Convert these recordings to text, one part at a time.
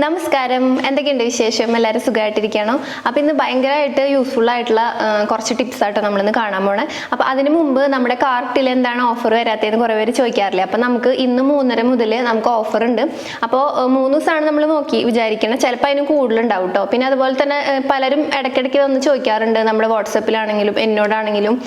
നമസ്കാരം, എന്തൊക്കെയുണ്ട് വിശേഷം? എല്ലാവരും സുഖമായിട്ടിരിക്കുകയാണോ? അപ്പോൾ ഇന്ന് ഭയങ്കരമായിട്ട് യൂസ്ഫുൾ ആയിട്ടുള്ള കുറച്ച് ടിപ്സ് ആട്ടോ നമ്മളിന്ന് കാണാൻ പോണേ. അപ്പോൾ അതിന് മുമ്പ് നമ്മുടെ കാർട്ടിൽ എന്താണ് ഓഫർ വരാത്തതെന്ന് കുറേ പേര് ചോദിക്കാറില്ല. അപ്പോൾ നമുക്ക് ഇന്ന് 3:30 മുതൽ നമുക്ക് ഓഫർ ഉണ്ട്. അപ്പോൾ 3 ദിവസമാണ് നമ്മൾ നോക്കി വിചാരിക്കണം, ചിലപ്പോൾ അതിന് കൂടുതലുണ്ടാവും കേട്ടോ. പിന്നെ അതുപോലെ തന്നെ പലരും ഇടയ്ക്കിടയ്ക്ക് വന്ന് ചോദിക്കാറുണ്ട്, നമ്മുടെ വാട്സപ്പിലാണെങ്കിലും എന്നോടാണെങ്കിലും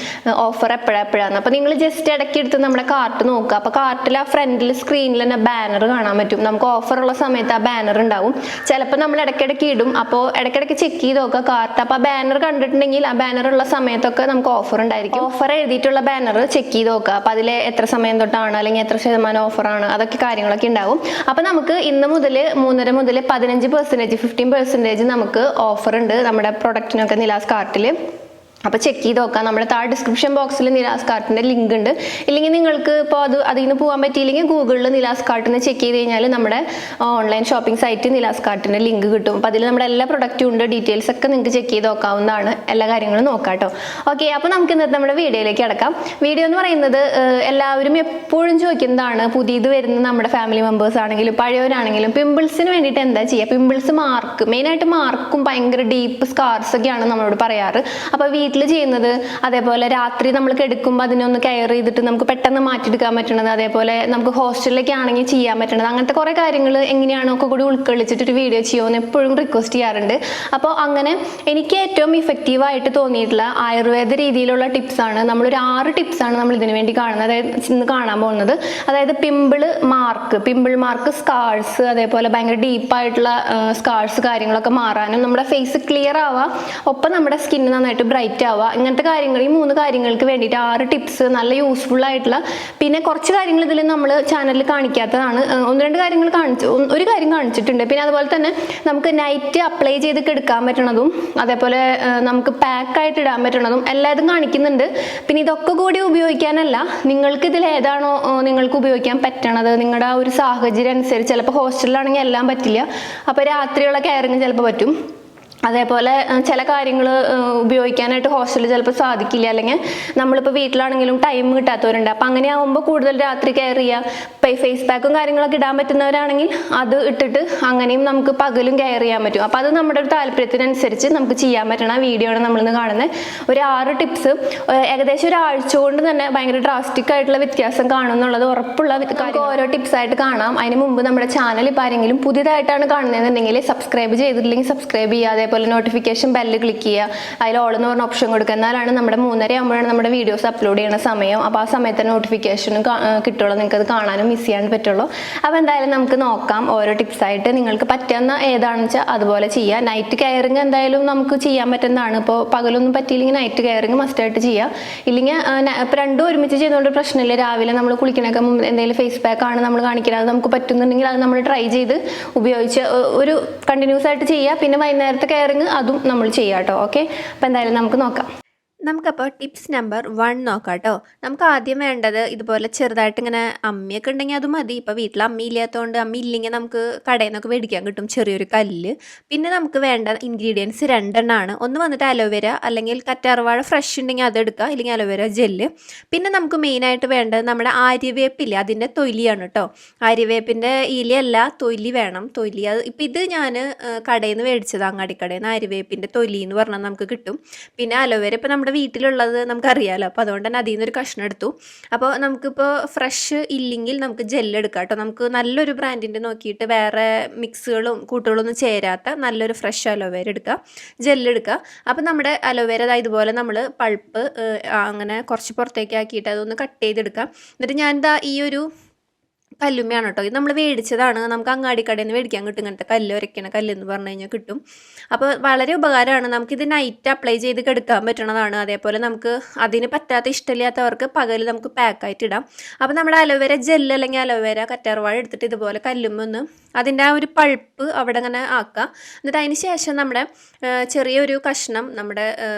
ഓഫർ എപ്പോഴാണ്. അപ്പോൾ നിങ്ങൾ ജസ്റ്റ് ഇടയ്ക്ക് എടുത്ത് നമ്മുടെ കാർട്ട് നോക്കുക. അപ്പോൾ കാർട്ടിൽ ആ ഫ്രണ്ടിൽ സ്ക്രീനിൽ തന്നെ ബാനർ കാണാൻ പറ്റും. നമുക്ക് ഓഫർ ഉള്ള സമയത്ത് ആ ബാനർ ഉണ്ടാവും. ചിലപ്പോൾ നമ്മൾ ഇടയ്ക്കിടയ്ക്ക് ഇടും, അപ്പോൾ ഇടയ്ക്കിടയ്ക്ക് ചെക്ക് ചെയ്ത് നോക്കുക കാർട്ട്. അപ്പോൾ ആ ബാനർ കണ്ടിട്ടുണ്ടെങ്കിൽ ആ ബാനർ ഉള്ള സമയത്തൊക്കെ നമുക്ക് ഓഫർ ഉണ്ടായിരിക്കും. ഓഫർ എഴുതിയിട്ടുള്ള ബാനർ ചെക്ക് ചെയ്ത് നോക്കുക. അപ്പോൾ അതിൽ എത്ര സമയം തൊട്ടാണ് അല്ലെങ്കിൽ എത്ര ശതമാനം ഓഫറാണ്, അതൊക്കെ കാര്യങ്ങളൊക്കെ ഉണ്ടാവും. അപ്പോൾ നമുക്ക് ഇന്ന് മുതൽ 3:30 മുതൽ 15%, 15% നമുക്ക് ഓഫർ ഉണ്ട് നമ്മുടെ പ്രൊഡക്റ്റിനൊക്കെ നിലാസ് കാർട്ടിൽ. അപ്പോൾ ചെക്ക് ചെയ്ത് നോക്കാം. നമ്മുടെ താഴെ ഡിസ്ക്രിപ്ഷൻ ബോക്സിൽ നിലാസ് കാർട്ടിൻ്റെ ലിങ്ക് ഉണ്ട്. ഇല്ലെങ്കിൽ നിങ്ങൾക്ക് ഇപ്പോൾ അതിൽ നിന്ന് പോകാൻ പറ്റിയില്ലെങ്കിൽ ഗൂഗിളിൽ നിലാസ് കാർട്ടിന് ചെക്ക് ചെയ്ത് കഴിഞ്ഞാൽ നമ്മുടെ ഓൺലൈൻ ഷോപ്പിംഗ് സൈറ്റ് നിലാസ് കാർട്ടിൻ്റെ ലിങ്ക് കിട്ടും. അപ്പോൾ അതിൽ നമ്മുടെ എല്ലാ പ്രൊഡക്റ്റും ഉണ്ട്. ഡീറ്റെയിൽസ് ഒക്കെ നിങ്ങൾക്ക് ചെക്ക് ചെയ്ത് നോക്കാവുന്നതാണ്. എല്ലാ കാര്യങ്ങളും നോക്കാം കേട്ടോ. ഓക്കെ, അപ്പോൾ നമുക്ക് ഇന്നത്തെ നമ്മുടെ വീഡിയോയിലേക്ക് കിടക്കാം. വീഡിയോ എന്ന് പറയുന്നത് എല്ലാവരും എപ്പോഴും ചോദിക്കുന്നതാണ്, പുതിയത് വരുന്ന നമ്മുടെ ഫാമിലി മെമ്പേഴ്സ് ആണെങ്കിലും പഴയവരാണെങ്കിലും പിമ്പിൾസിന് വേണ്ടിയിട്ട് എന്താ ചെയ്യുക. പിമ്പിൾസ് മാർക്ക്, മെയിനായിട്ട് മാർക്കും ഭയങ്കര ഡീപ്പ് സ്കാർസ് ഒക്കെയാണ് നമ്മളോട് പറയാറ്. അപ്പോൾ വീട്ടിൽ ചെയ്യുന്നത്, അതേപോലെ രാത്രി നമ്മൾ എടുക്കുമ്പോൾ അതിനൊന്ന് കെയർ ചെയ്തിട്ട് നമുക്ക് പെട്ടെന്ന് മാറ്റിയെടുക്കാൻ പറ്റണത്, അതേപോലെ നമുക്ക് ഹോസ്റ്റലിലേക്ക് ആണെങ്കിൽ ചെയ്യാൻ പറ്റണത്, അങ്ങനത്തെ കുറേ കാര്യങ്ങൾ എങ്ങനെയാണോ ഒക്കെ കൂടി ഉൾക്കൊള്ളിച്ചിട്ട് ഒരു വീഡിയോ ചെയ്യുമെന്ന് എപ്പോഴും റിക്വസ്റ്റ് ചെയ്യാറുണ്ട്. അപ്പോൾ അങ്ങനെ എനിക്ക് ഏറ്റവും ഇഫക്റ്റീവായിട്ട് തോന്നിയിട്ടുള്ള ആയുർവേദ രീതിയിലുള്ള ടിപ്സാണ്. നമ്മളൊരു 6 ടിപ്സാണ് നമ്മൾ ഇതിനു വേണ്ടി കാണുന്നത്, അതായത് ഇന്ന് കാണാൻ പോകുന്നത്. അതായത് പിമ്പിൾ മാർക്ക്, സ്കാർസ്, അതേപോലെ ഭയങ്കര ഡീപ്പായിട്ടുള്ള സ്കാർസ് കാര്യങ്ങളൊക്കെ മാറാനും നമ്മുടെ ഫേസ് ക്ലിയർ ആവുക, ഒപ്പം നമ്മുടെ സ്കിന്ന് നന്നായിട്ട് ബ്രൈറ്റ് ആവുക, ഇങ്ങനത്തെ കാര്യങ്ങൾ, ഈ 3 കാര്യങ്ങൾക്ക് വേണ്ടിയിട്ട് 6 ടിപ്സ് നല്ല യൂസ്ഫുൾ ആയിട്ടുള്ള. പിന്നെ കുറച്ച് കാര്യങ്ങൾ ഇതിൽ നമ്മൾ ചാനലിൽ കാണിക്കാത്തതാണ്. 1-2 കാര്യങ്ങൾ ഒരു കാര്യം കാണിച്ചിട്ടുണ്ട്. പിന്നെ അതുപോലെ തന്നെ നമുക്ക് നൈറ്റ് അപ്ലൈ ചെയ്ത് എടുക്കാൻ പറ്റണതും, അതേപോലെ നമുക്ക് പാക്കായിട്ട് ഇടാൻ പറ്റണതും എല്ലാതും കാണിക്കുന്നുണ്ട്. പിന്നെ ഇതൊക്കെ കൂടി ഉപയോഗിക്കാനല്ല, നിങ്ങൾക്ക് ഇതിൽ ഏതാണോ നിങ്ങൾക്ക് ഉപയോഗിക്കാൻ പറ്റണത്, നിങ്ങളുടെ ആ ഒരു സാഹചര്യം അനുസരിച്ച്. ചിലപ്പോൾ ഹോസ്റ്റലിലാണെങ്കിൽ എല്ലാം പറ്റില്ല, അപ്പോൾ രാത്രിയുള്ള കെയറിങ് ചിലപ്പോൾ പറ്റും. അതേപോലെ ചില കാര്യങ്ങൾ ഉപയോഗിക്കാനായിട്ട് ഹോസ്റ്റലിൽ ചിലപ്പോൾ സാധിക്കില്ല, അല്ലെങ്കിൽ നമ്മളിപ്പോൾ വീട്ടിലാണെങ്കിലും ടൈം കിട്ടാത്തവരുണ്ട്. അപ്പം അങ്ങനെ ആകുമ്പോൾ കൂടുതൽ രാത്രി കെയർ ചെയ്യുക. ഫേസ് പാക്കും കാര്യങ്ങളൊക്കെ ഇടാൻ പറ്റുന്നവരാണെങ്കിൽ അത് ഇട്ടിട്ട് അങ്ങനെയും നമുക്ക് പകലും കെയർ ചെയ്യാൻ പറ്റും. അപ്പോൾ അത് നമ്മുടെ ഒരു താല്പര്യത്തിനനുസരിച്ച് നമുക്ക് ചെയ്യാൻ പറ്റണ വീഡിയോ ആണ് നമ്മളിന്ന് കാണുന്നത്. ഒരു 6 ടിപ്സ് ഏകദേശം ഒരാഴ്ച കൊണ്ട് തന്നെ ഭയങ്കര ഡ്രാസ്റ്റിക് ആയിട്ടുള്ള വ്യത്യാസം കാണും എന്നുള്ളത് ഉറപ്പുള്ള കാര്യം. ഓരോ ടിപ്സായിട്ട് കാണാം. അതിന് മുമ്പ് നമ്മുടെ ചാനൽ ഇപ്പോൾ ആരെങ്കിലും പുതിയതായിട്ടാണ് കാണുന്നതെന്നുണ്ടെങ്കിൽ സബ്സ്ക്രൈബ് ചെയ്തിട്ടില്ലെങ്കിൽ സബ്സ്ക്രൈബ് ചെയ്യുക. അതേപോലെ നോട്ടിഫിക്കേഷൻ ബെല്ല് ക്ലിക്ക് ചെയ്യുക, അതിൽ ഓൾ എന്ന് പറഞ്ഞ ഓപ്ഷൻ കൊടുക്കുക. എന്നാലാണ് നമ്മുടെ 3:30 ആകുമ്പോഴാണ് നമ്മുടെ വീഡിയോസ് അപ്ലോഡ് ചെയ്യുന്ന സമയം. അപ്പോൾ ആ സമയത്ത് നോട്ടിഫിക്കേഷനും കിട്ടുള്ളൂ, നിങ്ങൾക്ക് അത് കാണാനും മിസ് ചെയ്യാൻ പറ്റുള്ളൂ. അപ്പോൾ എന്തായാലും നമുക്ക് നോക്കാം ഓരോ ടിപ്സായിട്ട്. നിങ്ങൾക്ക് പറ്റുന്ന ഏതാണെന്ന് വെച്ചാൽ അതുപോലെ ചെയ്യുക. നൈറ്റ് കെയറിങ് എന്തായാലും നമുക്ക് ചെയ്യാൻ പറ്റുന്നതാണ്. ഇപ്പോൾ പകലൊന്നും പറ്റിയില്ലെങ്കിൽ നൈറ്റ് കെയറിങ് മസ്റ്റായിട്ട് ചെയ്യുക. ഇല്ലെങ്കിൽ ഇപ്പോൾ രണ്ടും ഒരുമിച്ച് ചെയ്യുന്നതുകൊണ്ട് പ്രശ്നമില്ല. രാവിലെ നമ്മൾ കുളിക്കണൊക്കെ മുമ്പ് എന്തെങ്കിലും ഫേസ് പാക്ക് ആണ് നമ്മൾ കാണിക്കുന്നത്, നമുക്ക് പറ്റുന്നുണ്ടെങ്കിൽ അത് നമ്മൾ ട്രൈ ചെയ്ത് ഉപയോഗിച്ച് ഒരു കണ്ടിന്യൂസ് ആയിട്ട് ചെയ്യുക. പിന്നെ വൈകുന്നേരത്തെ കെയറിങ് അതും നമ്മൾ ചെയ്യാം കേട്ടോ. ഓക്കെ, അപ്പോൾ എന്തായാലും നമുക്ക് നോക്കാം. നമുക്കപ്പോൾ ടിപ്സ് നമ്പർ 1 നോക്കാം കേട്ടോ. നമുക്ക് ആദ്യം വേണ്ടത് ഇതുപോലെ ചെറുതായിട്ട് ഇങ്ങനെ അമ്മിയൊക്കെ ഉണ്ടെങ്കിൽ അത് മതി. ഇപ്പോൾ വീട്ടിൽ അമ്മി ഇല്ലാത്തതുകൊണ്ട്, അമ്മി ഇല്ലെങ്കിൽ നമുക്ക് കടയിൽ നിന്നൊക്കെ മേടിക്കാൻ കിട്ടും ചെറിയൊരു കല്ല്. പിന്നെ നമുക്ക് വേണ്ട ഇൻഗ്രീഡിയൻസ് 2 എണ്ണമാണ്. ഒന്ന് വന്നിട്ട് അലോവേര അല്ലെങ്കിൽ കറ്റാർവാഴ ഫ്രഷ് ഉണ്ടെങ്കിൽ അത് എടുക്കുക, ഇല്ലെങ്കിൽ അലോവേര ജെല്ല്. പിന്നെ നമുക്ക് മെയിനായിട്ട് വേണ്ടത് നമ്മുടെ ആര്യവേപ്പില്ലേ, അതിൻ്റെ തൊലിയാണ് കേട്ടോ. ആര്യവേപ്പിൻ്റെ ഇലയല്ല, തൊലി വേണം. തൊലി അത് ഇപ്പോൾ ഇത് ഞാൻ കടയിൽ നിന്ന് മേടിച്ചത്, അങ്ങാടിക്കടയിൽ നിന്ന് ആര്യവേപ്പിൻ്റെ തൊലി എന്ന് പറഞ്ഞാൽ നമുക്ക് കിട്ടും. പിന്നെ അലോവേര ഇപ്പോൾ നമ്മുടെ വീട്ടിലുള്ളത് നമുക്കറിയാമല്ലോ, അപ്പോൾ അതുകൊണ്ട് തന്നെ അതിൽ നിന്നൊരു കഷ്ണം എടുത്തു. അപ്പോൾ നമുക്കിപ്പോൾ ഫ്രഷ് ഇല്ലെങ്കിൽ നമുക്ക് ജെല്ല് എടുക്കാം കേട്ടോ. നമുക്ക് നല്ലൊരു ബ്രാൻഡിൻ്റെ നോക്കിയിട്ട് വേറെ മിക്സുകളും കൂട്ടുകളൊന്നും ചേരാത്ത നല്ലൊരു ഫ്രഷ് അലോവേര എടുക്കുക, ജെല്ല് എടുക്കുക. അപ്പോൾ നമ്മുടെ അലോവേര ഇതുപോലെ നമ്മൾ പൾപ്പ് അങ്ങനെ കുറച്ച് പുറത്തേക്ക് ആക്കിയിട്ട് അതൊന്ന് കട്ട് ചെയ്തെടുക്കാം. എന്നിട്ട് ഞാനിതാ ഈ ഒരു കല്ലുമ്മയാണ് കേട്ടോ. ഇത് നമ്മൾ മേടിച്ചതാണ്, നമുക്ക് അങ്ങാടിക്കടയിൽ നിന്ന് മേടിക്കാൻ കിട്ടും. ഇങ്ങനത്തെ കല്ല് ഉരയ്ക്കണ കല്ലെന്ന് പറഞ്ഞു കഴിഞ്ഞാൽ കിട്ടും. അപ്പോൾ വളരെ ഉപകാരമാണ്. നമുക്കിത് നൈറ്റ് അപ്ലൈ ചെയ്ത് എടുക്കാൻ പറ്റണതാണ്. അതേപോലെ നമുക്ക് അതിന് പറ്റാത്ത ഇഷ്ടമില്ലാത്തവർക്ക് പകൽ നമുക്ക് പാക്കായിട്ട് ഇടാം. അപ്പോൾ നമ്മുടെ അലോവേര ജെല്ല് അല്ലെങ്കിൽ അലോവേര കറ്റാർവാഴ എടുത്തിട്ട് ഇതുപോലെ കല്ലുമ്മൊന്ന് അതിൻ്റെ ആ ഒരു പൾപ്പ് അവിടെ അങ്ങനെ ആക്കുക. എന്നിട്ട് അതിന് ശേഷം നമ്മുടെ ചെറിയൊരു കഷ്ണം നമ്മുടെ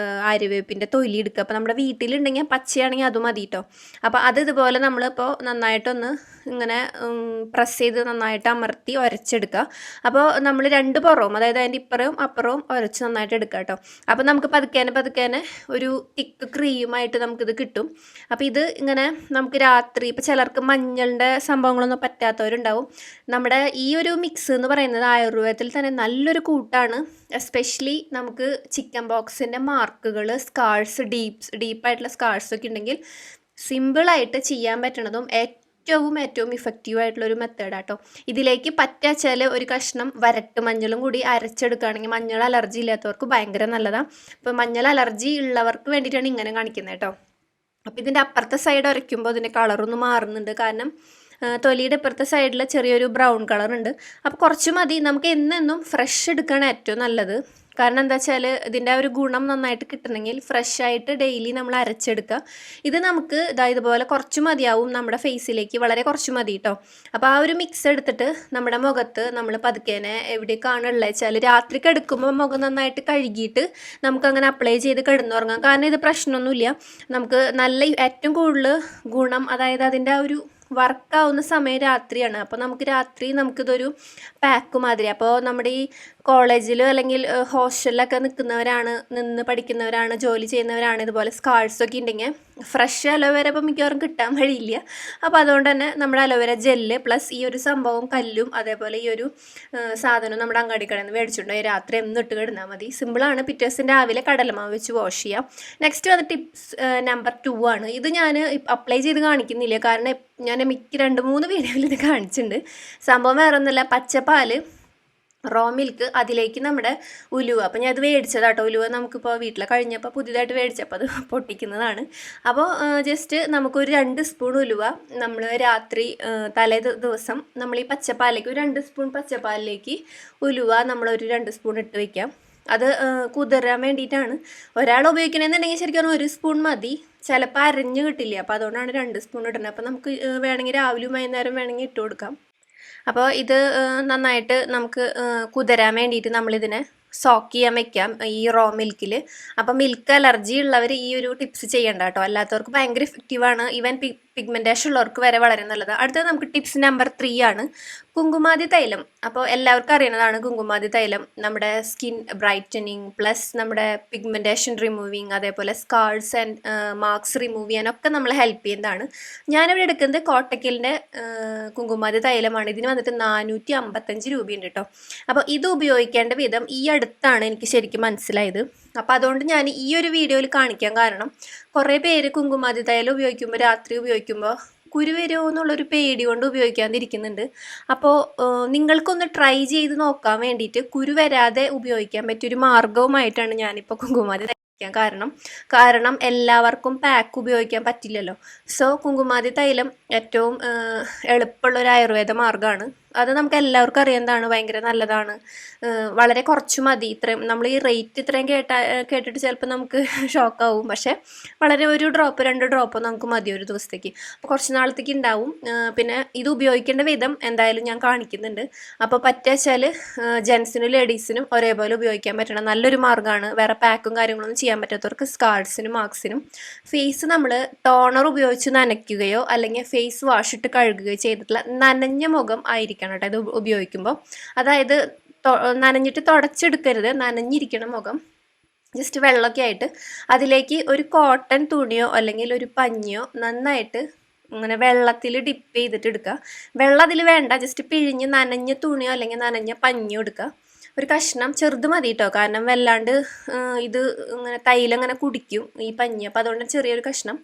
ആര്യവേപ്പിൻ്റെ തൊലി എടുക്കുക. അപ്പോൾ നമ്മുടെ വീട്ടിലുണ്ടെങ്കിൽ പച്ചയാണെങ്കിൽ അത് മതി കേട്ടോ. അപ്പോൾ അത് ഇതുപോലെ നമ്മളിപ്പോൾ നന്നായിട്ടൊന്ന് ഇങ്ങനെ പ്രസ് ചെയ്ത് നന്നായിട്ട് അമർത്തി ഉരച്ചെടുക്കുക. അപ്പോൾ നമ്മൾ രണ്ട് പുറവും, അതായത് അതിൻ്റെ ഇപ്പുറവും അപ്പുറവും ഉരച്ച് നന്നായിട്ട് എടുക്കുക കേട്ടോ. അപ്പോൾ നമുക്ക് പതുക്കേനെ ഒരു തിക്ക് ക്രീമായിട്ട് നമുക്കിത് കിട്ടും. അപ്പോൾ ഇത് ഇങ്ങനെ നമുക്ക് രാത്രി, ഇപ്പോൾ ചിലർക്ക് മഞ്ഞളുടെ സംഭവങ്ങളൊന്നും പറ്റാത്തവരുണ്ടാവും. നമ്മുടെ ഈ ഒരു മിക്സ് എന്ന് പറയുന്നത് ആയുർവേദത്തിൽ തന്നെ നല്ലൊരു കൂട്ടാണ്. എസ്പെഷ്യലി നമുക്ക് ചിക്കൻ ബോക്സിൻ്റെ മാർക്കുകൾ, സ്കാർസ്, ഡീപ്പായിട്ടുള്ള സ്കാർസൊക്കെ ഉണ്ടെങ്കിൽ സിമ്പിളായിട്ട് ചെയ്യാൻ പറ്റണതും ഏറ്റവും ഇഫക്റ്റീവായിട്ടുള്ളൊരു മെത്തേഡാട്ടോ. ഇതിലേക്ക് പറ്റാച്ചാൽ ഒരു കഷ്ണം വരട്ട് മഞ്ഞളും കൂടി അരച്ചെടുക്കുകയാണെങ്കിൽ മഞ്ഞൾ അലർജി ഇല്ലാത്തവർക്ക് ഭയങ്കര നല്ലതാണ്. ഇപ്പോൾ മഞ്ഞൾ അലർജി ഉള്ളവർക്ക് വേണ്ടിയിട്ടാണ് ഇങ്ങനെ കാണിക്കുന്നത് കേട്ടോ. അപ്പോൾ ഇതിൻ്റെ അപ്പുറത്തെ സൈഡ് ഉരയ്ക്കുമ്പോൾ അതിൻ്റെ കളറൊന്ന് മാറുന്നുണ്ട്. കാരണം തൊലിയുടെ ഇപ്പുറത്തെ സൈഡിൽ ചെറിയൊരു ബ്രൗൺ കളർ ഉണ്ട്. അപ്പോൾ കുറച്ച് മതി. നമുക്ക് എന്നും ഫ്രഷ് എടുക്കുകയാണ് ഏറ്റവും നല്ലത്. കാരണം എന്താ വെച്ചാൽ ഇതിൻ്റെ ഒരു ഗുണം നന്നായിട്ട് കിട്ടണമെങ്കിൽ ഫ്രഷ് ആയിട്ട് ഡെയിലി നമ്മൾ അരച്ചെടുക്കുക. ഇത് നമുക്ക് ഇതുപോലെ കുറച്ച് മതിയാവും നമ്മുടെ ഫേസിലേക്ക്, വളരെ കുറച്ച് മതി കേട്ടോ. അപ്പോൾ ആ ഒരു മിക്സ് എടുത്തിട്ട് നമ്മുടെ മുഖത്ത് നമ്മൾ പതുക്കേനെ എവിടേക്കാണ് ഉള്ളത് വെച്ചാൽ രാത്രി കിടക്കുമ്പോൾ മുഖം നന്നായിട്ട് കഴുകിയിട്ട് നമുക്കങ്ങനെ അപ്ലൈ ചെയ്ത് കിടന്നുറങ്ങാം. കാരണം ഇത് പ്രശ്നമൊന്നുമില്ല. നമുക്ക് നല്ല ഏറ്റവും കൂടുതൽ ഗുണം, അതായത് അതിൻ്റെ ആ ഒരു വർക്കാവുന്ന സമയം രാത്രിയാണ്. അപ്പോൾ രാത്രി നമുക്കിതൊരു പാക്ക് മാതിരി. അപ്പോൾ നമ്മുടെ ഈ കോളേജിൽ അല്ലെങ്കിൽ ഹോസ്റ്റലിലൊക്കെ നിന്ന് പഠിക്കുന്നവരാണ്, ജോലി ചെയ്യുന്നവരാണ്, ഇതുപോലെ സ്കാർസൊക്കെ ഉണ്ടെങ്കിൽ ഫ്രഷ് അലോവേര ഇപ്പോൾ മിക്കവാറും കിട്ടാൻ വഴിയില്ല. അപ്പോൾ അതുകൊണ്ട് തന്നെ നമ്മുടെ അലോവേര ജെല്ല് പ്ലസ് ഈ ഒരു സംഭവം കല്ലും അതേപോലെ ഈ ഒരു സാധനം നമ്മുടെ അങ്ങാടിക്കടയിൽ നിന്ന് മേടിച്ചിട്ടുണ്ടോ രാത്രി എന്നിട്ട് കിടന്നാൽ മതി. സിമ്പിളാണ്. പിറ്റേ ദിവസം രാവിലെ കടലമാവ് വെച്ച് വാഷ് ചെയ്യാം. നെക്സ്റ്റ് വന്ന് ടിപ്സ് നമ്പർ 2 ആണ്. ഇത് ഞാൻ അപ്ലൈ ചെയ്ത് കാണിക്കുന്നില്ല, കാരണം ഞാൻ 2-3 വീഡിയോയിൽ ഇത് കാണിച്ചിട്ടുണ്ട്. സംഭവം വേറെ ഒന്നുമില്ല, പച്ചപ്പാല്, റോ മിൽക്ക്, അതിലേക്ക് നമ്മുടെ ഉലുവ. അപ്പോൾ ഞാൻ അത് മേടിച്ചതാട്ടോ. ഉലുവ നമുക്കിപ്പോൾ വീട്ടിൽ കഴിഞ്ഞപ്പോൾ പുതിയതായിട്ട് മേടിച്ചപ്പോൾ അത് പൊട്ടിക്കുന്നതാണ്. അപ്പോൾ ജസ്റ്റ് നമുക്കൊരു 2 സ്പൂൺ ഉലുവ നമ്മൾ രാത്രി തലേ ദിവസം നമ്മൾ ഈ പച്ചപ്പാലിലേക്ക് ഒരു 2 സ്പൂൺ പച്ചപ്പാലിലേക്ക് ഉലുവ നമ്മളൊരു 2 സ്പൂൺ ഇട്ട് വയ്ക്കാം. അത് കുതിരാൻ വേണ്ടിയിട്ടാണ്. ഒരാൾ ഉപയോഗിക്കണമെന്നുണ്ടെങ്കിൽ ശരിക്കും 1 സ്പൂൺ മതി. ചിലപ്പോൾ അരഞ്ഞ് കിട്ടില്ല. അപ്പോൾ അതുകൊണ്ടാണ് 2 സ്പൂൺ ഇടുന്നത്. അപ്പോൾ നമുക്ക് വേണമെങ്കിൽ രാവിലെയും വൈകുന്നേരം വേണമെങ്കിൽ ഇട്ട് കൊടുക്കാം. അപ്പോൾ ഇത് നന്നായിട്ട് നമുക്ക് കുതിരാൻ വേണ്ടിയിട്ട് നമ്മളിതിനെ സോക്ക് ചെയ്യാൻ വെക്കാം ഈ റോ മിൽക്കിൽ. അപ്പോൾ മിൽക്ക് അലർജി ഉള്ളവർ ഈ ഒരു ടിപ്സ് ചെയ്യണ്ട കേട്ടോ. അല്ലാത്തവർക്ക് ഭയങ്കര ഇഫക്റ്റീവാണ്. ഈവൻ പിഗ്മെൻറ്റേഷൻ ഉള്ളവർക്ക് വരെ വളരെ നല്ലതാണ്. അടുത്തത് നമുക്ക് ടിപ്സ് നമ്പർ 3 ആണ്, കുങ്കുമാതി തൈലം. അപ്പോൾ എല്ലാവർക്കും അറിയുന്നതാണ് കുങ്കുമാതി തൈലം നമ്മുടെ സ്കിൻ ബ്രൈറ്റനിങ് പ്ലസ് നമ്മുടെ പിഗ്മെൻറ്റേഷൻ റിമൂവിങ്, അതേപോലെ സ്കാർസ് ആൻഡ് മാർക്സ് റിമൂവ് ചെയ്യാനൊക്കെ നമ്മളെ ഹെൽപ്പ് ചെയ്യുന്നതാണ്. ഞാനിവിടെ എടുക്കുന്നത് കോട്ടക്കലിൻ്റെ കുങ്കുമാതി തൈലമാണ്. ഇതിന് വന്നിട്ട് 455 രൂപയുണ്ട് കേട്ടോ. അപ്പോൾ ഇത് ഉപയോഗിക്കേണ്ട വിധം ഈ അടുത്താണ് എനിക്ക് ശരിക്കും മനസ്സിലായത്. അപ്പോൾ അതുകൊണ്ട് ഞാൻ ഈ ഒരു വീഡിയോയിൽ കാണിക്കാൻ കാരണം, കുറേ പേര് കുങ്കുമാതി തൈലം ഉപയോഗിക്കുമ്പോൾ രാത്രി ഉപയോഗിക്കുമ്പോൾ കുരു വരുമോ എന്നുള്ളൊരു പേടി കൊണ്ട് ഉപയോഗിക്കാതിരിക്കുന്നുണ്ട്. അപ്പോൾ നിങ്ങൾക്കൊന്ന് ട്രൈ ചെയ്ത് നോക്കാൻ വേണ്ടിയിട്ട് കുരു വരാതെ ഉപയോഗിക്കാൻ പറ്റിയൊരു മാർഗവുമായിട്ടാണ് ഞാനിപ്പോൾ കുങ്കുമാതി കാരണം എല്ലാവർക്കും പാക്ക് ഉപയോഗിക്കാൻ പറ്റില്ലല്ലോ. സോ കുങ്കുമാതി തൈലം ഏറ്റവും എളുപ്പമുള്ളൊരു ആയുർവേദ മാർഗ്ഗമാണ്. അത് നമുക്ക് എല്ലാവർക്കും അറിയുന്നതാണ്, ഭയങ്കര നല്ലതാണ്. വളരെ കുറച്ച് മതി. ഇത്രയും നമ്മൾ ഈ റേറ്റ് ഇത്രയും കേട്ടിട്ട് ചിലപ്പോൾ നമുക്ക് ഷോക്കാവും. പക്ഷേ വളരെ 1 ഡ്രോപ്പ് 2 ഡ്രോപ്പ് നമുക്ക് മതി ഒരു ദിവസത്തേക്ക്. അപ്പോൾ കുറച്ച് നാളത്തേക്ക് ഉണ്ടാവും. പിന്നെ ഇത് ഉപയോഗിക്കേണ്ട വിധം എന്തായാലും ഞാൻ കാണിക്കുന്നുണ്ട്. അപ്പോൾ പറ്റുകയെച്ചാൽ ജെൻസിനും ലേഡീസിനും ഒരേപോലെ ഉപയോഗിക്കാൻ പറ്റണം നല്ലൊരു മാർഗ്ഗമാണ്. വേറെ പാക്കും കാര്യങ്ങളൊന്നും ചെയ്യാൻ പറ്റാത്തവർക്ക് സ്കാർസിനും മാർക്സിനും ഫേസ് നമ്മൾ ടോണർ ഉപയോഗിച്ച് നനയ്ക്കുകയോ അല്ലെങ്കിൽ ഫേസ് വാഷ് ഇട്ട് കഴുകുകയോ ചെയ്തിട്ടുള്ള നനഞ്ഞ മുഖം ആയിരിക്കണം കേട്ടോ ഇത് ഉപയോഗിക്കുമ്പോൾ. അതായത് നനഞ്ഞിട്ട് തുടച്ചെടുക്കരുത്, നനഞ്ഞിരിക്കണം മുഖം. ജസ്റ്റ് വെള്ളമൊക്കെ ആയിട്ട് അതിലേക്ക് ഒരു കോട്ടൺ തുണിയോ അല്ലെങ്കിൽ ഒരു പഞ്ഞിയോ നന്നായിട്ട് ഇങ്ങനെ വെള്ളത്തിൽ ഡിപ്പ് ചെയ്തിട്ട് എടുക്കുക. വെള്ളം അതിൽ വേണ്ട, ജസ്റ്റ് പിഴിഞ്ഞ് നനഞ്ഞ തുണിയോ അല്ലെങ്കിൽ നനഞ്ഞ പഞ്ഞിയോ എടുക്കുക. ഒരു കഷ്ണം ചെറുത് മതി കേട്ടോ, കാരണം വല്ലാണ്ട് ഇത് ഇങ്ങനെ തൈലം ഇങ്ങനെ കുടിക്കും ഈ പഞ്ഞി. അപ്പോൾ അതുകൊണ്ട് ചെറിയൊരു കഷ്ണം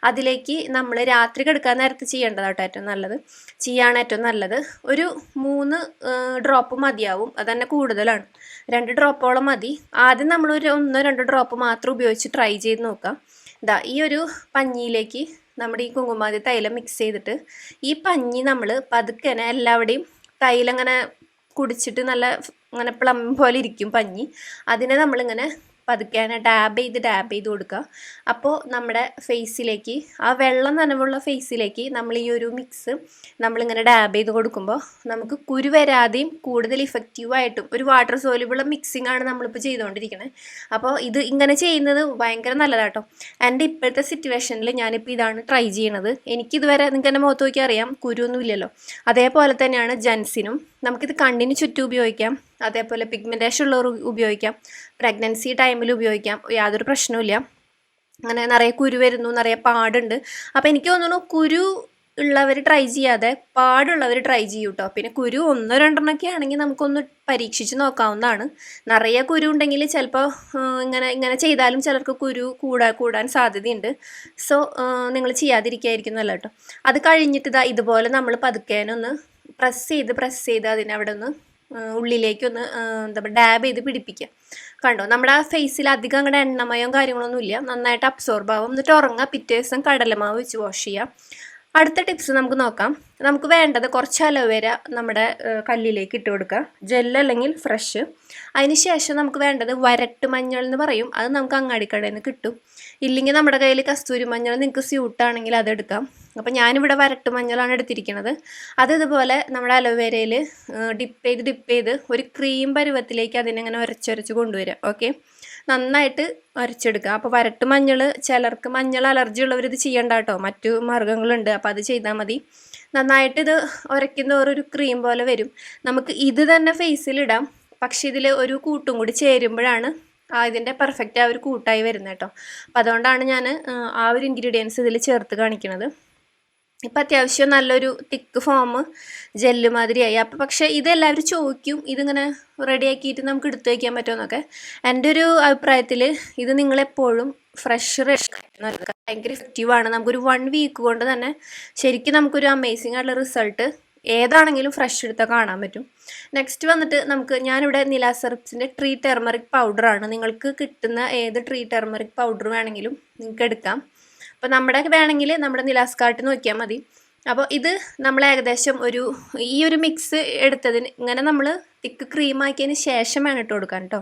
അതിലേക്ക് നമ്മൾ രാത്രി കിടക്കാൻ നേരത്ത് ചെയ്യേണ്ടതാട്ടോ ഏറ്റവും നല്ലത്. ഒരു 3 ഡ്രോപ്പ് മതിയാവും, അതന്നെ കൂടുതലാണ്. 2 ഡ്രോപ്പോളം മതി. ആദ്യം നമ്മളൊരു 1-2 ഡ്രോപ്പ് മാത്രം ഉപയോഗിച്ച് ട്രൈ ചെയ്ത് നോക്കാം. ഈ ഒരു പഞ്ഞിയിലേക്ക് നമ്മുടെ ഈ കുങ്കുമാതി തൈലം മിക്സ് ചെയ്തിട്ട് ഈ പഞ്ഞി നമ്മൾ പതുക്കനെ എല്ലാവിടെയും തൈലം ഇങ്ങനെ കുടിച്ചിട്ട് നല്ല ഇങ്ങനെ പ്ലം പോലെ ഇരിക്കും പഞ്ഞി. അതിനെ നമ്മളിങ്ങനെ പതുക്കെ ഡാബ് ചെയ്ത് കൊടുക്കുക. അപ്പോൾ നമ്മുടെ ഫേസിലേക്ക്, ആ വെള്ളം നനവുള്ള ഫേസിലേക്ക് നമ്മൾ ഈ ഒരു മിക്സ് നമ്മളിങ്ങനെ ഡാബ് ചെയ്ത് കൊടുക്കുമ്പോൾ നമുക്ക് കുരു വരാതെയും കൂടുതൽ ഇഫക്റ്റീവായിട്ടും ഒരു വാട്ടർ സോല്യൂബിൾ മിക്സിംഗ് ആണ് നമ്മളിപ്പോൾ ചെയ്തുകൊണ്ടിരിക്കുന്നത്. അപ്പോൾ ഇത് ഇങ്ങനെ ചെയ്യുന്നത് ഭയങ്കര നല്ലതാട്ടോ. എൻ്റെ ഇപ്പോഴത്തെ സിറ്റുവേഷനിൽ ഞാനിപ്പോൾ ഇതാണ് ട്രൈ ചെയ്യണത്. എനിക്കിതുവരെ നിങ്ങൾക്ക് എൻ്റെ മുഖത്ത് നോക്കി അറിയാം കുരുവൊന്നും ഇല്ലല്ലോ. അതേപോലെ തന്നെയാണ് ജെൻസിനും. നമുക്കിത് കണ്ണിന് ചുറ്റും ഉപയോഗിക്കാം, അതേപോലെ പിഗ്മെൻറ്റേഷൻ ഉള്ളവർ ഉപയോഗിക്കാം, പ്രഗ്നൻസി ടൈമിൽ ഉപയോഗിക്കാം, യാതൊരു പ്രശ്നവുമില്ല. അങ്ങനെ നിറയെ കുരു വരുന്നു, നിറയെ പാടുണ്ട്. അപ്പോൾ എനിക്ക് തോന്നുന്നു കുരു ഉള്ളവർ ട്രൈ ചെയ്യാതെ പാടുള്ളവർ ട്രൈ ചെയ്യൂ കേട്ടോ. പിന്നെ കുരു 1-2 ആണെങ്കിൽ നമുക്കൊന്ന് പരീക്ഷിച്ച് നോക്കാവുന്നതാണ്. നിറയെ കുരു ഉണ്ടെങ്കിൽ ചിലപ്പോൾ ഇങ്ങനെ ചെയ്താലും ചിലർക്ക് കുരു കൂടാൻ സാധ്യതയുണ്ട്. സോ നിങ്ങൾ ചെയ്യാതിരിക്കുകയായിരിക്കും നല്ല കേട്ടോ. അത് കഴിഞ്ഞിട്ട് ഇതുപോലെ നമ്മൾ പതുക്കേനൊന്ന് പ്രസ് ചെയ്ത് അതിനവിടെ ഒന്ന് ഉള്ളിലേക്കൊന്ന് എന്താ പറയുക ഡാബ് ചെയ്ത് പിടിപ്പിക്കുക. കണ്ടോ, നമ്മുടെ ആ ഫേസിൽ അധികം അങ്ങോട്ട് എണ്ണമയോ കാര്യങ്ങളൊന്നും ഇല്ല, നന്നായിട്ട് അബ്സോർബ് ആവും. എന്നിട്ട് ഉറങ്ങുക, പിറ്റേ ദിവസം കടലമാവ് വെച്ച് വാഷ് ചെയ്യുക. അടുത്ത ടിപ്സ് നമുക്ക് നോക്കാം. നമുക്ക് വേണ്ടത് കുറച്ച് അലോവേര നമ്മുടെ കല്ലിലേക്ക് ഇട്ട് കൊടുക്കുക, ജെൽ അല്ലെങ്കിൽ ഫ്രഷ്. അതിന് ശേഷം നമുക്ക് വേണ്ടത് വരട്ട് മഞ്ഞൾ എന്ന് പറയും, അത് നമുക്ക് അങ്ങാടിക്കടയിൽ നിന്ന് കിട്ടും. ഇല്ലെങ്കിൽ നമ്മുടെ കയ്യിൽ കസ്തൂരി മഞ്ഞൾ നിങ്ങൾക്ക് സ്യൂട്ടാണെങ്കിൽ അതെടുക്കാം. അപ്പം ഞാനിവിടെ വരട്ട് മഞ്ഞളാണ് എടുത്തിരിക്കുന്നത്. അത് ഇതുപോലെ നമ്മുടെ അലോവേരയിൽ ഡിപ്പ് ചെയ്ത് ഒരു ക്രീം പരുവത്തിലേക്ക് അതിനെങ്ങനെ ഉരച്ച് കൊണ്ടുവരിക. ഓക്കെ, നന്നായിട്ട് ഉരച്ചെടുക്കുക. അപ്പോൾ വരട്ട് മഞ്ഞൾ, ചിലർക്ക് മഞ്ഞൾ അലർജി ഉള്ളവർ ഇത് ചെയ്യണ്ട കേട്ടോ, മറ്റു മാർഗ്ഗങ്ങളുണ്ട്. അപ്പോൾ അത് ചെയ്താൽ മതി. നന്നായിട്ട് ഇത് ഉരയ്ക്കുന്നവർ ഒരു ക്രീം പോലെ വരും. നമുക്ക് ഇത് തന്നെ ഫേസിലിടാം, പക്ഷേ ഇതിൽ ഒരു കൂട്ടും കൂടി ചേരുമ്പോഴാണ് ഇതിൻ്റെ പെർഫെക്റ്റ് ആ ഒരു കൂട്ടായി വരുന്നത് കേട്ടോ. അപ്പോൾ അതുകൊണ്ടാണ് ഞാൻ ആ ഒരു ഇൻഗ്രീഡിയൻസ് ഇതിൽ ചേർത്ത് കാണിക്കുന്നത്. ഇപ്പം അത്യാവശ്യം നല്ലൊരു തിക്ക് ഫോം ജെല്ല് മാതിരിയായി. അപ്പം പക്ഷേ ഇതെല്ലാവരും ചോദിക്കും, ഇതിങ്ങനെ റെഡിയാക്കിയിട്ട് നമുക്ക് എടുത്തു വയ്ക്കാൻ പറ്റുമെന്നൊക്കെ. എൻ്റെ ഒരു അഭിപ്രായത്തിൽ ഇത് നിങ്ങളെപ്പോഴും ഫ്രഷ് ഭയങ്കര ഇഫക്റ്റീവാണ്. നമുക്കൊരു 1 വീക്ക് കൊണ്ട് തന്നെ ശരിക്കും നമുക്കൊരു അമേസിങ് ആയിട്ടുള്ള റിസൾട്ട് ഏതാണെങ്കിലും ഫ്രഷ് എടുത്താൽ കാണാൻ പറ്റും. നെക്സ്റ്റ് വന്നിട്ട് ഞാനിവിടെ നിലാസ് ഹെർബ്സിൻ്റെ ട്രീ ടെർമറിക് പൗഡറാണ്. നിങ്ങൾക്ക് കിട്ടുന്ന ഏത് ട്രീ ടെർമറിക് പൗഡർ വേണമെങ്കിലും നിങ്ങൾക്ക് എടുക്കാം. അപ്പോൾ നമ്മുടെ വേണമെങ്കിൽ നമ്മുടെ നിലാസ് കാർട്ട് നോക്കിയാൽ മതി. അപ്പോൾ ഇത് നമ്മൾ ഏകദേശം ഈ ഒരു മിക്സ് എടുത്തതിന് ഇങ്ങനെ നമ്മൾ തിക്ക് ക്രീമാക്കിയതിന് ശേഷം വേണം ഇട്ട് കൊടുക്കാൻ കേട്ടോ.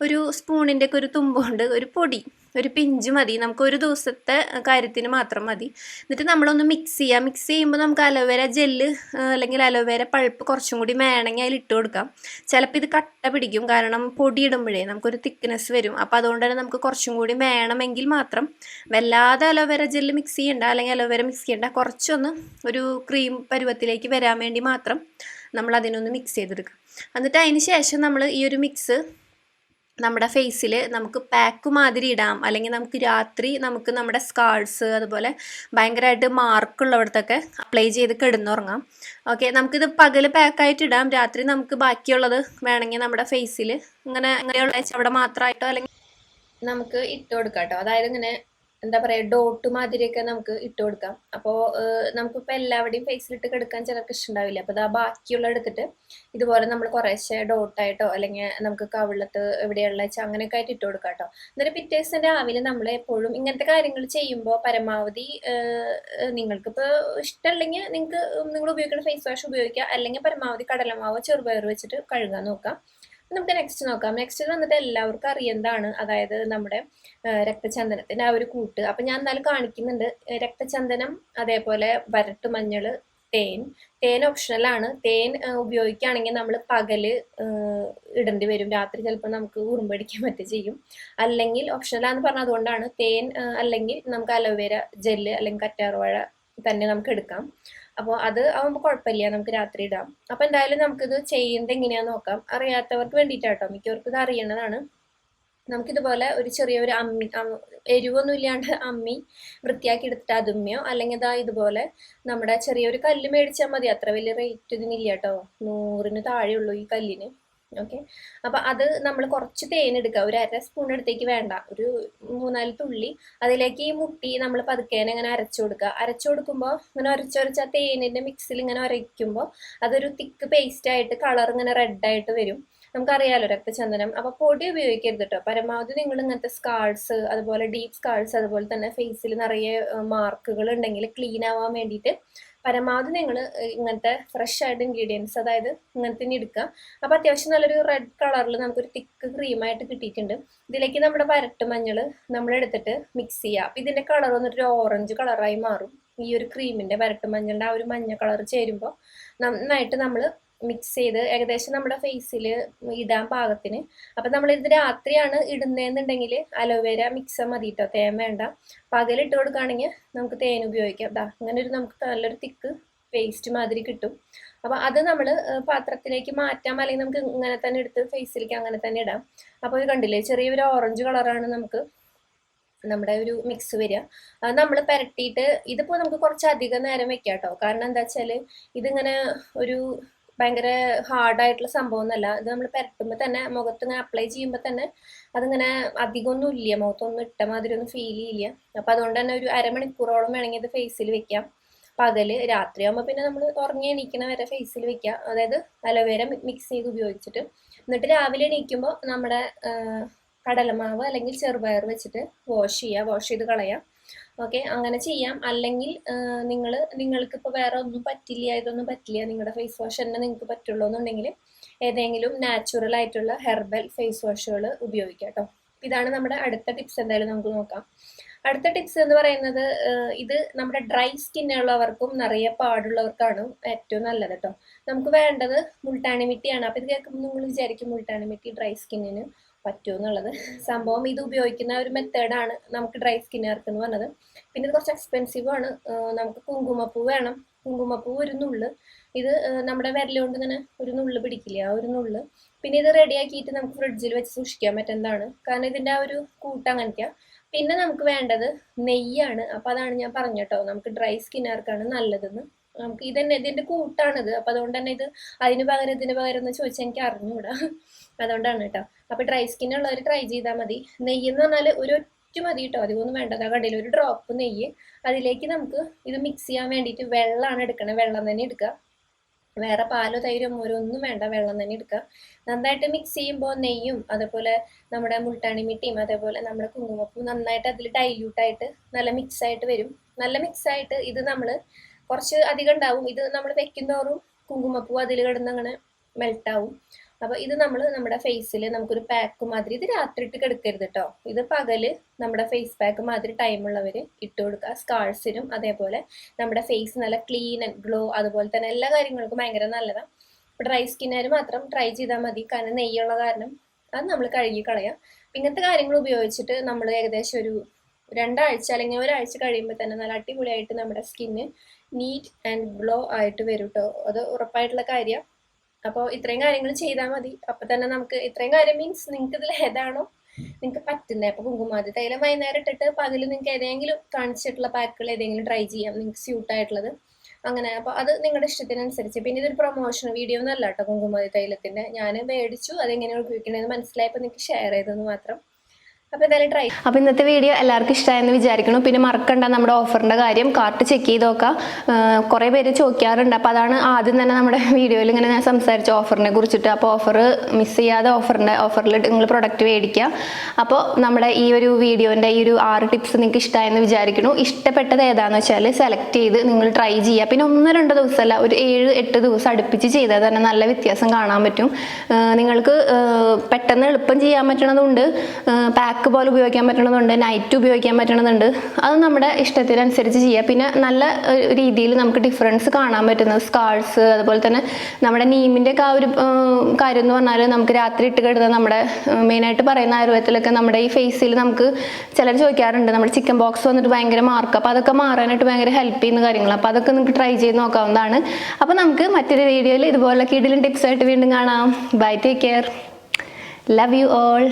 ഒരു സ്പൂണിൻ്റെ ഒക്കെ ഒരു തുമ്പ് കൊണ്ട് ഒരു പൊടി, ഒരു പിഞ്ച് മതി. നമുക്ക് ഒരു ദിവസത്തെ കാര്യത്തിന് മാത്രം മതി. എന്നിട്ട് നമ്മളൊന്ന് മിക്സ് ചെയ്യുക. മിക്സ് ചെയ്യുമ്പോൾ നമുക്ക് അലോവേര ജെല്ല് അല്ലെങ്കിൽ അലോവേര പൾപ്പ് കുറച്ചും കൂടി വേണമെങ്കിൽ അതിൽ ഇട്ട് കൊടുക്കാം. ചിലപ്പോൾ ഇത് കട്ട പിടിക്കും, കാരണം പൊടി ഇടുമ്പോഴേ നമുക്കൊരു തിക്നെസ് വരും. അപ്പോൾ അതുകൊണ്ട് തന്നെ നമുക്ക് കുറച്ചും കൂടി വേണമെങ്കിൽ മാത്രം വല്ലാതെ അലോവേര ജെല്ല് മിക്സ് ചെയ്യണ്ട, അല്ലെങ്കിൽ അലോവേര മിക്സ് ചെയ്യണ്ട. കുറച്ചൊന്ന് ഒരു ക്രീം പരുവത്തിലേക്ക് വരാൻ വേണ്ടി മാത്രം നമ്മൾ അതിനൊന്ന് മിക്സ് ചെയ്തെടുക്കുക. എന്നിട്ട് അതിന് ശേഷം നമ്മൾ ഈ ഒരു മിക്സ് നമ്മുടെ ഫേസിൽ നമുക്ക് പാക്ക് മാതിരി ഇടാം, അല്ലെങ്കിൽ നമുക്ക് രാത്രി നമ്മുടെ സ്കാർസ് അതുപോലെ ഭയങ്കരമായിട്ട് മാർക്കുള്ളവിടത്തൊക്കെ അപ്ലൈ ചെയ്ത് കിടന്നുറങ്ങാം. ഓക്കെ, നമുക്കിത് പകൽ പാക്കായിട്ട് ഇടാം, രാത്രി നമുക്ക് ബാക്കിയുള്ളത് വേണമെങ്കിൽ നമ്മുടെ ഫേസിൽ അങ്ങനെയുള്ള അവിടെ മാത്രമായിട്ടോ അല്ലെങ്കിൽ നമുക്ക് ഇട്ട് കൊടുക്കാം കേട്ടോ. അതായത് ഇങ്ങനെ എന്താ പറയുക, ഡോട്ട് മാതിരിയൊക്കെ നമുക്ക് ഇട്ട് കൊടുക്കാം. അപ്പോൾ നമുക്കിപ്പോൾ എല്ലാവരുടെയും ഫേസിലിട്ട് കിടക്കാൻ ചിലർക്ക് ഇഷ്ടമുണ്ടാവില്ല. അപ്പോൾ ബാക്കിയുള്ള എടുത്തിട്ട് ഇതുപോലെ നമ്മൾ കുറേശ്ശെ ഡോട്ടായിട്ടോ അല്ലെങ്കിൽ നമുക്ക് കവിളത്ത് എവിടെയുള്ള വെച്ചാൽ അങ്ങനെയൊക്കെ ആയിട്ട് ഇട്ട് കൊടുക്കാം കേട്ടോ. എന്നിട്ട് പിറ്റേ ദിവസം രാവിലെ നമ്മൾ എപ്പോഴും ഇങ്ങനത്തെ കാര്യങ്ങൾ ചെയ്യുമ്പോൾ പരമാവധി നിങ്ങൾക്കിപ്പോൾ ഇഷ്ടമല്ലെങ്കിൽ നിങ്ങൾ ഉപയോഗിക്കുന്ന ഫേസ് വാഷ് ഉപയോഗിക്കുക, അല്ലെങ്കിൽ പരമാവധി കടലമാവോ ചെറുപയർ വെച്ചിട്ട് കഴുകാൻ നോക്കാം. നമുക്ക് നെക്സ്റ്റ് നോക്കാം. നെക്സ്റ്റ് വന്നിട്ട് എല്ലാവർക്കും അറിയുന്നതാണ്, അതായത് നമ്മുടെ രക്തചന്ദനത്തിൻ്റെ ആ ഒരു കൂട്ട്. അപ്പം ഞാൻ എന്തായാലും കാണിക്കുന്നുണ്ട്. രക്തചന്ദനം, അതേപോലെ വരട്ട് മഞ്ഞൾ, തേൻ ഓപ്ഷണലാണ്. തേൻ ഉപയോഗിക്കുകയാണെങ്കിൽ നമ്മൾ പകല് ഇടേണ്ടി വരും, രാത്രി ചിലപ്പോൾ നമുക്ക് ഉറുമ്പടിക്കാൻ പറ്റും ചെയ്യും. അല്ലെങ്കിൽ ഓപ്ഷണലാന്ന് പറഞ്ഞത് അതുകൊണ്ടാണ്. തേൻ അല്ലെങ്കിൽ നമുക്ക് അലോവേര ജെല്ല് അല്ലെങ്കിൽ കറ്റാർവാഴ തന്നെ നമുക്ക് എടുക്കാം. അപ്പോൾ അത് ആകുമ്പോൾ കുഴപ്പമില്ല, നമുക്ക് രാത്രി ഇടാം. അപ്പോൾ എന്തായാലും നമുക്കിത് ചെയ്യുന്നത് എങ്ങനെയാണെന്ന് നോക്കാം. അറിയാത്തവർക്ക് വേണ്ടിയിട്ടാട്ടോ, മിക്കവർക്കും ഇത് അറിയണതാണ്. നമുക്കിതുപോലെ ഒരു ചെറിയൊരു അമ്മി, എരിവൊന്നും ഇല്ലാണ്ട് അമ്മി വൃത്തിയാക്കി എടുത്തിട്ട് അതുമ്മയോ അല്ലെങ്കിൽ ഇതുപോലെ നമ്മുടെ ചെറിയൊരു കല്ല് മേടിച്ചാൽ മതി. അത്ര വലിയ റേറ്റ് ഇതിനില്ല കേട്ടോ, 100-ന് താഴെയുള്ളൂ ഈ കല്ലിന്. ഓക്കെ, അപ്പോൾ അത് നമ്മൾ കുറച്ച് തേൻ എടുക്കുക, ഒരു 1/2 സ്പൂൺ എടുത്തേക്ക് വേണ്ട, ഒരു 3-4 തുള്ളി. അതിലേക്ക് ഈ മുട്ടി നമ്മൾ പതുക്കേനെ ഇങ്ങനെ അരച്ചു കൊടുക്കുമ്പോൾ ഇങ്ങനെ ഉരച്ചൊരച്ച് ആ തേനിൻ്റെ മിക്സിൽ ഇങ്ങനെ ഉരയ്ക്കുമ്പോൾ അതൊരു തിക്ക് പേസ്റ്റായിട്ട് കളർ ഇങ്ങനെ റെഡായിട്ട് വരും. നമുക്കറിയാലോ രക്തചന്ദനം. അപ്പോൾ പൊടി ഉപയോഗിക്കരുത് കേട്ടോ. പരമാവധി നിങ്ങൾ ഇങ്ങനത്തെ സ്കാർസ്, അതുപോലെ ഡീപ്പ് സ്കാർസ്, അതുപോലെ തന്നെ ഫേസിൽ നിറയെ മാർക്കുകൾ ഉണ്ടെങ്കിൽ ക്ലീൻ ആവാൻ വേണ്ടിയിട്ട് പരമാവധി നിങ്ങൾ ഇങ്ങനത്തെ ഫ്രഷ് ആയിട്ട് ഇൻഗ്രീഡിയൻസ്, അതായത് ഇങ്ങനത്തെ തന്നെ എടുക്കുക. അപ്പോൾ അത്യാവശ്യം നല്ലൊരു റെഡ് കളറിൽ നമുക്കൊരു തിക്ക് ക്രീമായിട്ട് കിട്ടിയിട്ടുണ്ട്. ഇതിലേക്ക് നമ്മുടെ വരട്ട് മഞ്ഞൾ നമ്മൾ എടുത്തിട്ട് മിക്സ് ചെയ്യുക. അപ്പോൾ ഇതിൻ്റെ കളർ വന്നിട്ടൊരു ഓറഞ്ച് കളറായി മാറും. ഈ ഒരു ക്രീമിൻ്റെ വരട്ട് മഞ്ഞളുടെ ആ ഒരു മഞ്ഞ കളർ ചേരുമ്പോൾ നന്നായിട്ട് നമ്മൾ മിക്സ് ചെയ്ത് ഏകദേശം നമ്മുടെ ഫേസിൽ ഇടാൻ പാകത്തിന്. അപ്പം നമ്മളിത് രാത്രിയാണ് ഇടുന്നതെന്നുണ്ടെങ്കിൽ അലോവേര മിക്സ് മതി കേട്ടോ, തേൻ വേണ്ട. പകലിട്ട് കൊടുക്കുകയാണെങ്കിൽ നമുക്ക് തേൻ ഉപയോഗിക്കാം. അങ്ങനെ ഒരു നമുക്ക് നല്ലൊരു തിക്ക് പേസ്റ്റ് മാതിരി കിട്ടും. അപ്പോൾ അത് നമ്മൾ പാത്രത്തിലേക്ക് മാറ്റാം, അല്ലെങ്കിൽ നമുക്ക് ഇങ്ങനെ തന്നെ എടുത്ത് ഫേസിലേക്ക് അങ്ങനെ തന്നെ ഇടാം. അപ്പോൾ ഇത് കണ്ടില്ലേ, ചെറിയൊരു ഓറഞ്ച് കളറാണ് നമുക്ക് നമ്മുടെ ഒരു മിക്സ് വരിക. അത് നമ്മൾ പുരട്ടിയിട്ട് ഇതിപ്പോൾ നമുക്ക് കുറച്ചധികം നേരം വെക്കാം കേട്ടോ. കാരണം എന്താ വെച്ചാൽ ഇതിങ്ങനെ ഒരു ഭയങ്കര ഹാർഡായിട്ടുള്ള സംഭവമൊന്നുമല്ല. ഇത് നമ്മൾ പുരട്ടുമ്പോൾ തന്നെ മുഖത്ത് ഇങ്ങനെ അപ്ലൈ ചെയ്യുമ്പോൾ തന്നെ അതിങ്ങനെ അധികമൊന്നും ഇല്ല, മുഖത്തൊന്നും ഇട്ട മാതിരി ഒന്നും ഫീൽ ചെയ്യില്ല. അപ്പോൾ അതുകൊണ്ട് തന്നെ ഒരു അരമണിക്കൂറോളം വേണമെങ്കിൽ ഇത് ഫേസിൽ വെക്കാം. പകല് രാത്രിയാകുമ്പോൾ പിന്നെ നമ്മൾ ഉറങ്ങി എണീക്കണ വരെ ഫേസിൽ വെക്കാം, അതായത് അലോവേര മിക്സ് ചെയ്ത് ഉപയോഗിച്ചിട്ട്. എന്നിട്ട് രാവിലെ എണീക്കുമ്പോൾ നമ്മുടെ കടലമാവ് അല്ലെങ്കിൽ ചെറുപയർ വെച്ചിട്ട് വാഷ് ചെയ്ത് കളയാം. ഓക്കെ, അങ്ങനെ ചെയ്യാം. അല്ലെങ്കിൽ നിങ്ങൾക്കിപ്പോൾ വേറെ ഒന്നും പറ്റില്ല, ഇതൊന്നും പറ്റില്ല, നിങ്ങളുടെ ഫേസ് വാഷ് തന്നെ നിങ്ങൾക്ക് പറ്റുള്ളൂ എന്നുണ്ടെങ്കിൽ ഏതെങ്കിലും നാച്ചുറൽ ആയിട്ടുള്ള ഹെർബൽ ഫേസ് വാഷുകൾ ഉപയോഗിക്കാം കേട്ടോ. ഇതാണ് നമ്മുടെ അടുത്ത ടിപ്സ്. എന്തായാലും നമുക്ക് നോക്കാം. അടുത്ത ടിപ്സ് എന്ന് പറയുന്നത്, ഇത് നമ്മുടെ ഡ്രൈ സ്കിന്നുള്ളവർക്കും നിറയെ പാടുള്ളവർക്കാണ് ഏറ്റവും നല്ലത് കേട്ടോ. നമുക്ക് വേണ്ടത് മുൾട്ടാണി മിട്ടിയാണ്. അപ്പോൾ ഇത് കേൾക്കുമ്പോൾ നിങ്ങൾ വിചാരിക്കും മുൾട്ടാണി മിട്ടി ഡ്രൈ സ്കിന്നിന് പറ്റുമോ എന്നുള്ളത്. സംഭവം ഇത് ഉപയോഗിക്കുന്ന ഒരു മെത്തേഡാണ് നമുക്ക് ഡ്രൈ സ്കിന്നുകാർക്ക് എന്ന് പറഞ്ഞത്. പിന്നെ ഇത് കുറച്ച് എക്സ്പെൻസീവ് ആണ്. നമുക്ക് കുങ്കുമപ്പൂ വേണം. കുങ്കുമപ്പൂ ഒരു നുള്ള്, ഇത് നമ്മുടെ വിരലുകൊണ്ട് ഇങ്ങനെ ഒരു നുള്ള് പിടിക്കില്ല, ആ ഒരു നുള്ള്. പിന്നെ ഇത് റെഡിയാക്കിയിട്ട് നമുക്ക് ഫ്രിഡ്ജിൽ വെച്ച് സൂക്ഷിക്കാൻ പറ്റുന്നതാണ്, കാരണം ഇതിൻ്റെ ആ ഒരു കൂട്ട് അങ്ങനത്തെയാണ്. പിന്നെ നമുക്ക് വേണ്ടത് നെയ്യാണ്. അപ്പോൾ അതാണ് ഞാൻ പറഞ്ഞു കേട്ടോ, നമുക്ക് ഡ്രൈ സ്കിന്നുകാർക്കാണ് നല്ലതെന്ന്. നമുക്ക് ഇതന്നെ ഇതിൻ്റെ കൂട്ടാണിത്. അപ്പോൾ അതുകൊണ്ട് തന്നെ ഇത് ഇതിന് പകരം എന്ന് ചോദിച്ചാൽ എനിക്ക് അറിഞ്ഞുകൂടാ, അതുകൊണ്ടാണ് കേട്ടോ. അപ്പോൾ ഡ്രൈ സ്കിന്നുള്ളവർ ട്രൈ ചെയ്താൽ മതി. നെയ്യ് എന്ന് പറഞ്ഞാൽ ഒരു ഒറ്റ മതി കേട്ടോ, അധികമൊന്നും വേണ്ടത്. കടയിൽ ഒരു ഡ്രോപ്പ് നെയ്യ്, അതിലേക്ക് നമുക്ക് ഇത് മിക്സ് ചെയ്യാൻ വേണ്ടിയിട്ട് വെള്ളമാണ് എടുക്കണത്. വെള്ളം തന്നെ എടുക്കുക, വേറെ പാലോ തൈരോ മോരോ ഒന്നും വേണ്ട, വെള്ളം തന്നെ എടുക്കുക. നന്നായിട്ട് മിക്സ് ചെയ്യുമ്പോൾ നെയ്യും അതേപോലെ നമ്മുടെ മുൾട്ടാണി മിട്ടിയും അതേപോലെ നമ്മുടെ കുങ്കുമപ്പൂ നന്നായിട്ട് അതിൽ ഡൈല്യൂട്ടായിട്ട് നല്ല മിക്സായിട്ട് വരും. നല്ല മിക്സായിട്ട് ഇത് നമ്മൾ കുറച്ച് അധികം ഉണ്ടാവും. ഇത് നമ്മൾ വെക്കുന്തോറും കുങ്കുമപ്പൂ അതിൽ കിടന്ന് അങ്ങനെ മെൽട്ടാവും. അപ്പോൾ ഇത് നമ്മൾ നമ്മുടെ ഫേസിൽ നമുക്കൊരു പാക്ക് മാതിരി, ഇത് രാത്രി ഇട്ട് കിടക്കരുത് കേട്ടോ, ഇത് പകല് നമ്മുടെ ഫേസ് പാക്ക് മാതിരി ടൈമുള്ളവർ ഇട്ട് കൊടുക്കുക. സ്കാർസിനും അതേപോലെ നമ്മുടെ ഫേസ് നല്ല ക്ലീൻ ആൻഡ് ഗ്ലോ, അതുപോലെ തന്നെ എല്ലാ കാര്യങ്ങൾക്കും ഭയങ്കര നല്ലതാണ്. ഇപ്പോൾ ഡ്രൈ സ്കിന്നുകാർ മാത്രം ട്രൈ ചെയ്താൽ മതി, കാരണം നെയ്യുള്ള കാരണം അത് നമ്മൾ കഴുകി കളയാം. ഇങ്ങനത്തെ കാര്യങ്ങൾ ഉപയോഗിച്ചിട്ട് നമ്മൾ ഏകദേശം ഒരു 2 ആഴ്ച അല്ലെങ്കിൽ ഒരാഴ്ച കഴിയുമ്പോൾ തന്നെ നല്ല അടിപൊളിയായിട്ട് നമ്മുടെ സ്കിന്ന് നീറ്റ് ആൻഡ് ഗ്ലോ ആയിട്ട് വരും കേട്ടോ, അത് ഉറപ്പായിട്ടുള്ള കാര്യം. അപ്പോൾ ഇത്രയും കാര്യങ്ങൾ ചെയ്താൽ മതി. അപ്പോൾ തന്നെ നമുക്ക് ഇത്രയും കാര്യം മീൻസ് നിങ്ങൾക്ക് ഇതിൽ ഏതാണോ നിങ്ങൾക്ക് പറ്റുന്നത്. അപ്പോൾ കുങ്കുമാതി തൈലം വൈകുന്നേരം ഇട്ടിട്ട് പകൽ നിങ്ങൾക്ക് ഏതെങ്കിലും കാണിച്ചിട്ടുള്ള പാക്കുകൾ ഏതെങ്കിലും ട്രൈ ചെയ്യാം, നിങ്ങൾക്ക് സ്യൂട്ടായിട്ടുള്ളത് അങ്ങനെ. അപ്പോൾ അത് നിങ്ങളുടെ ഇഷ്ടത്തിനനുസരിച്ച്. പിന്നെ ഇതൊരു പ്രൊമോഷൻ വീഡിയോ ഒന്നല്ല കേട്ടോ കുങ്കുമാതി തൈലത്തിൻ്റെ. ഞാൻ മേടിച്ചു, അതെങ്ങനെയാണ് ഉപയോഗിക്കണമെന്ന് മനസ്സിലായപ്പോൾ നിങ്ങൾക്ക് ഷെയർ ചെയ്തെന്ന് മാത്രം. അപ്പോൾ എന്തായാലും ട്രൈ. അപ്പോൾ ഇന്നത്തെ വീഡിയോ എല്ലാവർക്കും ഇഷ്ടമായെന്ന് വിചാരിക്കുന്നു. പിന്നെ മറക്കണ്ട നമ്മുടെ ഓഫറിൻ്റെ കാര്യം കാർട്ട് ചെക്ക് ചെയ്ത് നോക്കാം. കുറേ പേര് ചോദിക്കാറുണ്ട്, അപ്പോൾ അതാണ് ആദ്യം തന്നെ നമ്മുടെ വീഡിയോയിൽ ഇങ്ങനെ ഞാൻ സംസാരിച്ച ഓഫറിനെ കുറിച്ചിട്ട്. അപ്പോൾ ഓഫർ മിസ് ചെയ്യാതെ ഓഫറിൽ നിങ്ങൾ പ്രൊഡക്റ്റ് മേടിക്കുക. അപ്പോൾ നമ്മുടെ ഈ ഒരു വീഡിയോൻ്റെ ഈ ഒരു 6 ടിപ്സ് നിങ്ങൾക്ക് ഇഷ്ടമായെന്ന് വിചാരിക്കുന്നു. ഇഷ്ടപ്പെട്ടത് ഏതാണെന്ന് വെച്ചാൽ സെലക്ട് ചെയ്ത് നിങ്ങൾ ട്രൈ ചെയ്യുക. പിന്നെ 1-2 ദിവസമല്ല, ഒരു 7-8 ദിവസം അടുപ്പിച്ച് ചെയ്താൽ തന്നെ നല്ല വ്യത്യാസം കാണാൻ പറ്റും. നിങ്ങൾക്ക് പെട്ടെന്ന് എളുപ്പം ചെയ്യാൻ പറ്റണതുണ്ട്, പാക്ക് പോലെ ഉപയോഗിക്കാൻ പറ്റണമെന്നുണ്ട്, നൈറ്റ് ഉപയോഗിക്കാൻ പറ്റണമെന്നുണ്ട്. അത് നമ്മുടെ ഇഷ്ടത്തിനനുസരിച്ച് ചെയ്യുക. പിന്നെ നല്ല രീതിയിൽ നമുക്ക് ഡിഫറൻസ് കാണാൻ പറ്റുന്നത് സ്കാർസ്, അതുപോലെ തന്നെ നമ്മുടെ നീമിൻ്റെ ഒക്കെ ആ ഒരു കാര്യം എന്ന് പറഞ്ഞാൽ നമുക്ക് രാത്രി ഇട്ട് കിടന്ന നമ്മുടെ മെയിനായിട്ട് പറയുന്ന ആയുർവേദത്തിലൊക്കെ നമ്മുടെ ഈ ഫേസിൽ നമുക്ക് ചിലർ ചോദിക്കാറുണ്ട്, നമ്മുടെ ചിക്കൻ ബോക്സ് വന്നിട്ട് ഭയങ്കര മാർക്ക്, അപ്പോൾ അതൊക്കെ മാറാനായിട്ട് ഭയങ്കര ഹെൽപ്പ് ചെയ്യുന്ന കാര്യങ്ങൾ. അപ്പോൾ അതൊക്കെ നിങ്ങൾക്ക് ട്രൈ ചെയ്ത് നോക്കാവുന്നതാണ്. അപ്പോൾ നമുക്ക് മറ്റൊരു വീഡിയോയിൽ ഇതുപോലെ കിടിലൻ ടിപ്സായിട്ട് വീണ്ടും കാണാം. Bye, take care, love you all.